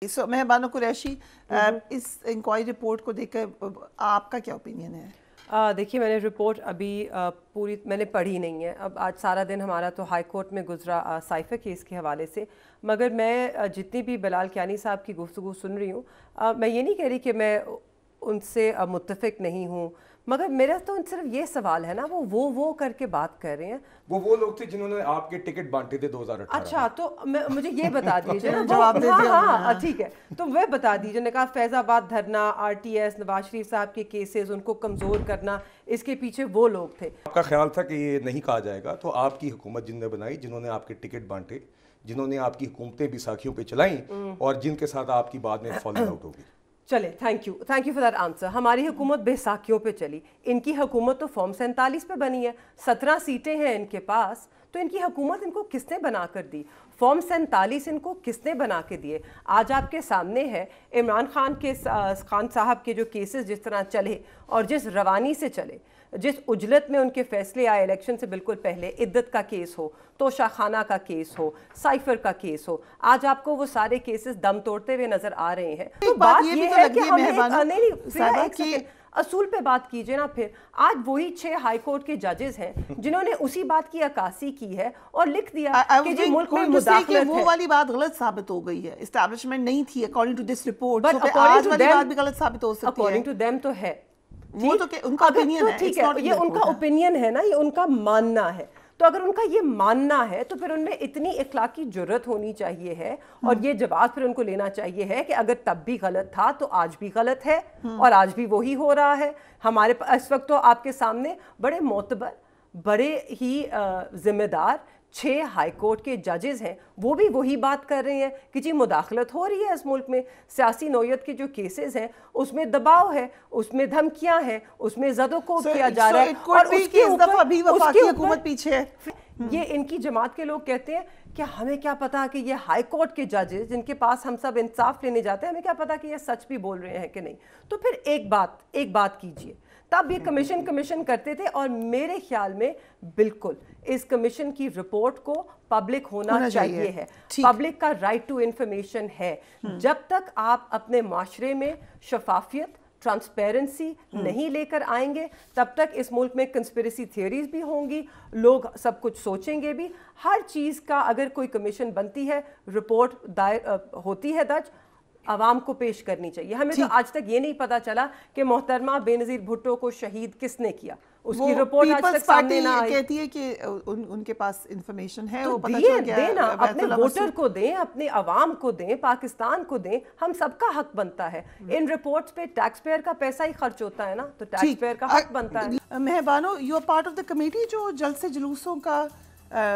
مہربانو قریشی، اس inquiry report کو دیکھ کر آپ کا کیا اوپینین ہے؟ دیکھیے، میں نے رپورٹ ابھی پوری میں نے پڑھی نہیں ہے. اب آج سارا دن ہمارا تو ہائی کورٹ میں گزرا سائفر کیس کے حوالے سے، مگر میں جتنی بھی بلال کیانی صاحب کی گفتگو سن رہی ہوں، میں یہ نہیں کہہ رہی کہ میں ان سے متفق نہیں ہوں، مگر میرا تو صرف یہ سوال ہے نا، وہ کر کے بات کر رہے ہیں. وہ لوگ تھے جنہوں نے آپ کے ٹکٹ بانٹے تھے 2018. اچھا، تو مجھے یہ بتا دیجیے نا. جواب دے دیا. ہاں ٹھیک ہے، تو وہ بتا دیجیے. نے کہا فیض آباد دھرنا، RTS، نواز شریف صاحب کے کیسز، ان کو کمزور کرنا، اس کے پیچھے وہ لوگ تھے. آپ کا خیال تھا کہ یہ نہیں کہا جائے گا، تو آپ کی حکومت جن نے بنائی، جنہوں نے آپ کے ٹکٹ بانٹے، جنہوں نے آپ کی حکومتیں بیساکھیوں پہ چلائیں، اور جن کے ساتھ آپ کی بعد میں فالنگ آؤٹ ہوگی. چلے، thank you for that answer. ہماری حکومت بیساکھیوں پہ چلی، ان کی حکومت تو فارم 47 پہ بنی ہے. 17 سیٹیں ہیں ان کے پاس، تو ان کی حکومت ان کو کس نے بنا کر دی؟ فارم 47 ان کو کس نے بنا کے دیے؟ آج آپ کے سامنے ہے عمران خان صاحب کے جو کیسز جس طرح چلے اور جس روانی سے چلے، جس اجلت میں ان کے فیصلے آئے الیکشن سے بالکل پہلے، عدت کا کیس ہو، توشہ خانہ کا کیس ہو، سائفر کا کیس ہو، آج آپ کو وہ سارے کیسز دم توڑتے ہوئے نظر آ رہے ہیں. تو بات یہ ہے کہ ہمیں اصول پہ بات کیجئے نا. پھر آج وہی 6 ہائی کورٹ کے ججز ہیں جنہوں نے اسی بات کی عکاسی کی ہے اور لکھ دیا کہ جی ملک میں مداخلت ہے. وہ والی بات غلط ثابت ہو گئی ہے، اسٹیبلشمنٹ نہیں تھی اکارڈنگ ٹو دس رپورٹ. آج والی بات بھی غلط ثابت ہو سکتی ہے. اکارڈنگ ٹو دیم تو ہے، وہ تو ان کا اوپینین ہے. ٹھیک ہے، یہ ان کا اوپینین ہے نا، یہ ان کا ماننا ہے. تو اگر ان کا یہ ماننا ہے تو پھر ان میں اتنی اخلاقی جرت ہونی چاہیے ہے، اور یہ جواز پھر ان کو لینا چاہیے ہے کہ اگر تب بھی غلط تھا تو آج بھی غلط ہے، اور آج بھی وہی ہو رہا ہے. ہمارے اس وقت تو آپ کے سامنے بڑے معتبر، بڑے ہی ذمہ دار 6 ہائی کورٹ کے ججز ہیں، وہ بھی وہی بات کر رہے ہیں کہ جی مداخلت ہو رہی ہے اس ملک میں. سیاسی نوعیت کے جو کیسز ہیں اس میں دباؤ ہے، اس میں دھمکیاں ہیں، اس میں زد و کوب کیا جا رہا ہے، اور اس کے حکومت پیچھے ہے. یہ ان کی جماعت کے لوگ کہتے ہیں کہ ہمیں کیا پتا کہ یہ ہائی کورٹ کے ججز جن کے پاس ہم سب انصاف لینے جاتے ہیں، ہمیں کیا پتا کہ یہ سچ بھی بول رہے ہیں کہ نہیں. تو پھر ایک بات کیجئے. تب یہ کمیشن کرتے تھے، اور میرے خیال میں بالکل اس کمیشن کی رپورٹ کو پبلک ہونا چاہیے ہے. پبلک کا رائٹ ٹو انفارمیشن ہے. جب تک آپ اپنے معاشرے میں شفافیت، ٹرانسپیرنسی نہیں لے کر آئیں گے، تب تک اس ملک میں کنسپیریسی تھیوریز بھی ہوں گی، لوگ سب کچھ سوچیں گے بھی. ہر چیز کا اگر کوئی کمیشن بنتی ہے، رپورٹ دائر ہوتی ہے درج، عوام کو پیش کرنی چاہیے. ہمیں تو آج تک یہ نہیں پتا چلا کہ محترمہ بے نظیر بھٹو کو شہید کس نے کیا. اس کی رپورٹ آج تک سامنے نہ آئی. کہتی ہے کہ ان کے پاس انفارمیشن ہے، وہ پتہ چل گیا. دینا اپنے ووٹر کو دیں، اپنے عوام کو دیں، پاکستان کو دیں. ہم سب کا حق بنتا ہے. ان رپورٹس پہ ٹیکس پیئر کا پیسہ ہی خرچ ہوتا ہے نا، تو ٹیکس پیئر کا حق بنتا ہے. Mehrbano, you are part of the committee جو جلد سے جلوسوں کا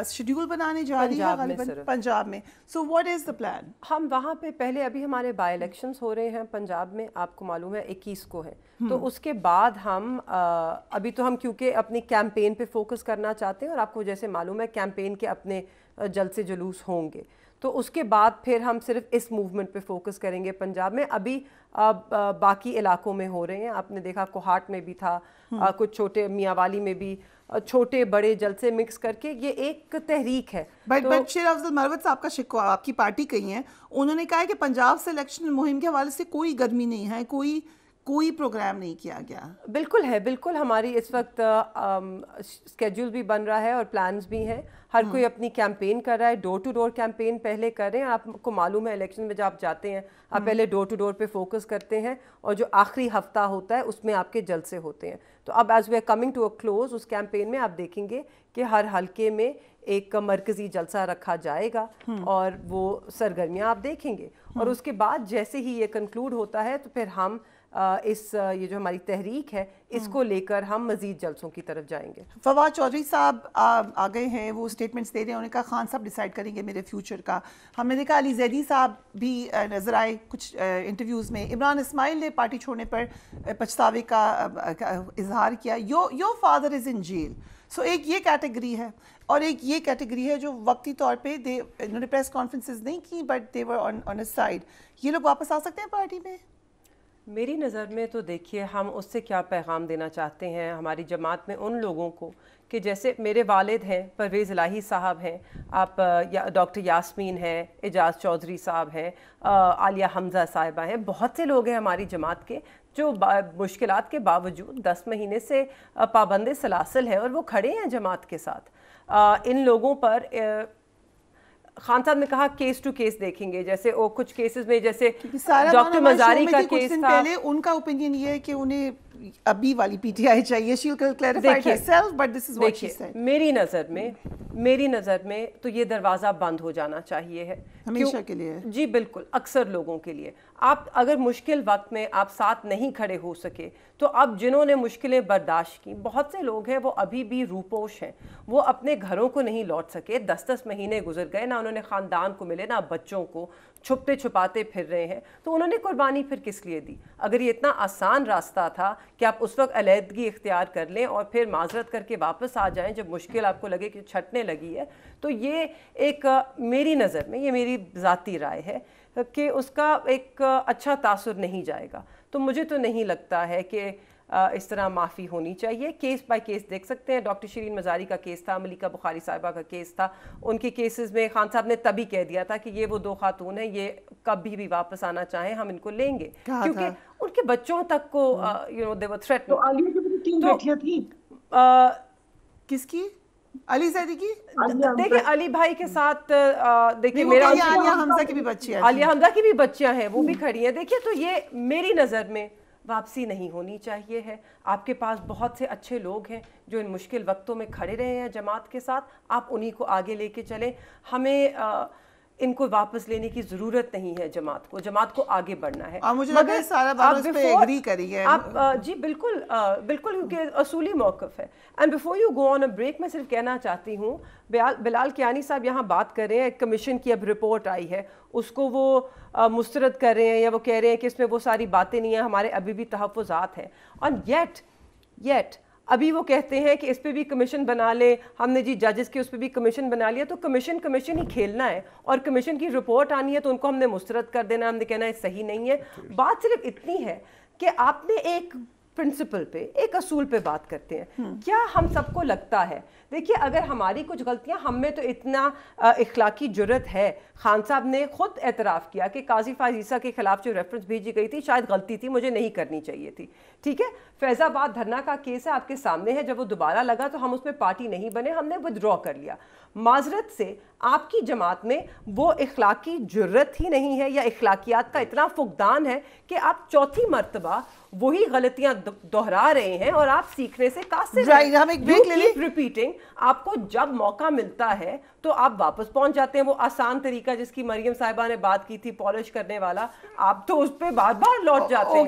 شیڈیول بنانے جا رہی ہے غالباً پنجاب میں. So what is the plan? ہم وہاں پہ پہلے ابھی ہمارے بائی الیکشنز ہو رہے ہیں پنجاب میں، آپ کو معلوم ہے 21 کو ہے. تو اس کے بعد ہم ابھی تو ہم کیونکہ اپنی کیمپین پہ فوکس کرنا چاہتے ہیں، اور آپ کو جیسے معلوم ہے کیمپین کے اپنے جلد سے جلوس ہوں گے. تو اس کے بعد پھر ہم صرف اس موومنٹ پہ فوکس کریں گے پنجاب میں. ابھی باقی علاقوں میں ہو رہے ہیں، آپ نے دیکھا کوہاٹ میں بھی تھا، کچھ چھوٹے میاں والی میں بھی، چھوٹے بڑے جلسے مکس کر کے یہ ایک تحریک ہے. بٹ شیر افضل مروت صاحب کا شکوہ آپ کی پارٹی کہی ہیں، انہوں نے کہا ہے کہ پنجاب سے الیکشن مہم کے حوالے سے کوئی گرمی نہیں ہے، کوئی پروگرام نہیں کیا گیا. بالکل ہے، بالکل. ہماری اس وقت اسکیڈول بھی بن رہا ہے اور پلانز بھی ہیں. ہر کوئی اپنی کیمپین کر رہا ہے. ڈور ٹو ڈور کیمپین پہلے کر رہے ہیں. آپ کو معلوم ہے الیکشن میں جب آپ جاتے ہیں، آپ پہلے ڈور ٹو ڈور پہ فوکس کرتے ہیں، اور جو آخری ہفتہ ہوتا ہے اس میں آپ کے جلسے ہوتے ہیں. تو اب as we are coming to a close, اس کیمپین میں آپ دیکھیں گے کہ ہر حلقے میں ایک مرکزی جلسہ رکھا جائے گا، اور وہ سرگرمیاں آپ دیکھیں گے. اور اس کے بعد جیسے ہی یہ کنکلوڈ ہوتا ہے تو پھر ہم یہ جو ہماری تحریک ہے اس کو لے کر ہم مزید جلسوں کی طرف جائیں گے. فواد چودھری صاحب آ گئے ہیں، وہ اسٹیٹمنٹس دے رہے ہیں. انہوں نے کہا خان صاحب ڈیسائیڈ کریں گے میرے فیوچر کا. ہم نے دیکھا علی زیدی صاحب بھی نظر آئے کچھ انٹرویوز میں. عمران اسماعیل نے پارٹی چھوڑنے پر پچھتاوے کا اظہار کیا. Your father is in jail. So ایک یہ کیٹیگری ہے، اور ایک یہ کیٹیگری ہے جو وقتی طور پہ انہوں نے پریس کانفرنسز نہیں کی، but they were on a side. یہ لوگ واپس آ سکتے ہیں پارٹی میں؟ میری نظر میں تو دیکھیے ہم اس سے کیا پیغام دینا چاہتے ہیں ہماری جماعت میں ان لوگوں کو کہ جیسے میرے والد ہیں پرویز الہی صاحب ہیں, آپ ڈاکٹر یاسمین ہیں, اعجاز چودھری صاحب ہیں, عالیہ حمزہ صاحبہ ہیں, بہت سے لوگ ہیں ہماری جماعت کے جو مشکلات کے باوجود 10 مہینے سے پابند سلاسل ہیں اور وہ کھڑے ہیں جماعت کے ساتھ. ان لوگوں پر خان صاحب نے کہا کیس ٹو کیس دیکھیں گے, جیسے وہ کچھ کیسز میں جیسے ڈاکٹر مزاری کا کیس تھا, پہلے ان کا اوپینین یہ ہے کہ انہیں ابھی والی پی ٹی آئی چاہیے. She will clarify herself but this is what she said. میری نظر میں تو یہ دروازہ بند ہو جانا چاہیے ہے ہمیشہ کے لیے. جی بالکل, اکثر لوگوں کے لیے. آپ اگر مشکل وقت میں آپ ساتھ نہیں کھڑے ہو سکے تو اب جنہوں نے مشکلیں برداشت کی, بہت سے لوگ ہیں وہ ابھی بھی روپوش ہیں, وہ اپنے گھروں کو نہیں لوٹ سکے, 10 مہینے گزر گئے, نہ انہوں نے خاندان کو ملے نہ بچوں کو, چھپتے چھپاتے پھر رہے ہیں. تو انہوں نے قربانی پھر کس لیے دی؟ اگر یہ اتنا آسان راستہ تھا کہ آپ اس وقت علیحدگی اختیار کر لیں اور پھر معذرت کر کے واپس آ جائیں جب مشکل آپ کو لگے کہ چھٹنے لگی ہے, تو یہ ایک میری نظر میں, یہ میری ذاتی رائے ہے کہ اس کا ایک اچھا تاثر نہیں جائے گا. تو مجھے تو نہیں لگتا ہے کہ اس طرح معافی ہونی چاہیے. کیس بائی کیس دیکھ سکتے ہیں. ڈاکٹر شرین مزاری کا کیس تھا, ملیکہ بخاری صاحبہ کا کیس تھا, ان کے کیسز میں خان صاحب نے تبھی کہہ دیا تھا کہ یہ وہ 2 خاتون ہیں, یہ کبھی بھی واپس آنا چاہیں ہم ان کو لیں گے, کیونکہ ان کے بچوں تک کو they were threatened. کس کی؟ علی زیدی کی؟ دیکھیں علی بھائی کے ساتھ دیکھیں میرا عالیہ حمزہ کی بھی بچیاں, عالیہ حمزہ کی بھی بچیاں ہیں, وہ بھی کھڑی ہیں. دیکھیے تو یہ میری نظر میں واپسی نہیں ہونی چاہیے ہے. آپ کے پاس بہت سے اچھے لوگ ہیں جو ان مشکل وقتوں میں کھڑے رہے ہیں جماعت کے ساتھ, آپ انہی کو آگے لے کے چلیں. ہمیں ان کو واپس لینے کی ضرورت نہیں ہے. جماعت کو آگے بڑھنا ہے. اور مجھے لگتا ہے سارا بات اس پہ ایگری کری ہے آپ. جی بالکل بالکل, کیونکہ اصولی موقف ہے. And before you go on a break, میں صرف کہنا چاہتی ہوں, بلال کیانی صاحب یہاں بات کر رہے ہیں, کمیشن کی اب رپورٹ آئی ہے, اس کو وہ مسترد کر رہے ہیں یا وہ کہہ رہے ہیں کہ اس میں وہ ساری باتیں نہیں ہیں, ہمارے ابھی بھی تحفظات ہیں. اور یٹ ابھی وہ کہتے ہیں کہ اس پہ بھی کمیشن بنا لیں, ہم نے جی ججز کے اس پہ بھی کمیشن بنا لیا. تو کمیشن ہی کھیلنا ہے, اور کمیشن کی رپورٹ آنی ہے تو ان کو ہم نے مسترد کر دینا, ہم نے کہنا ہے صحیح نہیں ہے. بات صرف اتنی ہے کہ آپ نے ایک پرنسپل پہ, ایک اصول پہ بات کرتے ہیں. کیا ہم سب کو لگتا ہے, دیکھیے اگر ہماری کچھ غلطیاں, ہم میں تو اتنا اخلاقی جرت ہے, خان صاحب نے خود اعتراف کیا کہ قاضی فائز عیسیٰ کے خلاف جو ریفرنس بھیجی گئی تھی شاید غلطی تھی, مجھے نہیں کرنی چاہیے تھی. ٹھیک ہے, فیض آباد دھرنا کا کیس ہے آپ کے سامنے ہے, جب وہ دوبارہ لگا تو ہم اس میں پارٹی نہیں بنے, ہم نے ودرا کر لیا. معذرت سے آپ کی جماعت میں وہ اخلاقی جرت ہی نہیں ہے یا اخلاقیات کا اتنا فقدان ہے کہ آپ چوتھی مرتبہ وہی غلطیاں دہرا رہے ہیں اور آپ سیکھنے سے قاصر ہیں. ریپیٹنگ, آپ کو جب موقع ملتا ہے تو آپ واپس پہنچ جاتے ہیں. وہ آسان طریقہ جس کی مریم صاحبہ نے بات کی تھی, پالش کرنے والا, آپ تو اس پہ بار بار لوٹ جاتے ہیں.